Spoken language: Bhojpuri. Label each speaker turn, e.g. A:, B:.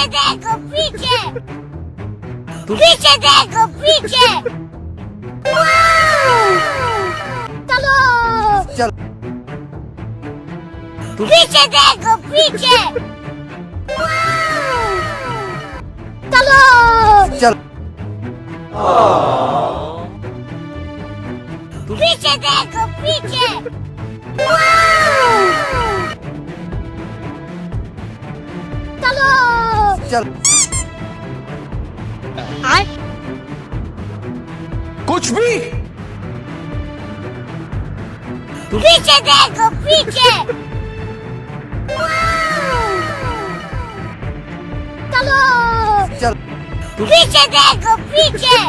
A: पीछे देखो पीछे पीछे देखो पीछे चलो
B: चल
A: पीछे देखो पीछे चलो
B: चल
A: पीछे देखो पीछे चलो
B: चल कुछ भी
A: पीछे देखो पीछे चलो
B: चल
A: पीछे देखो पीछे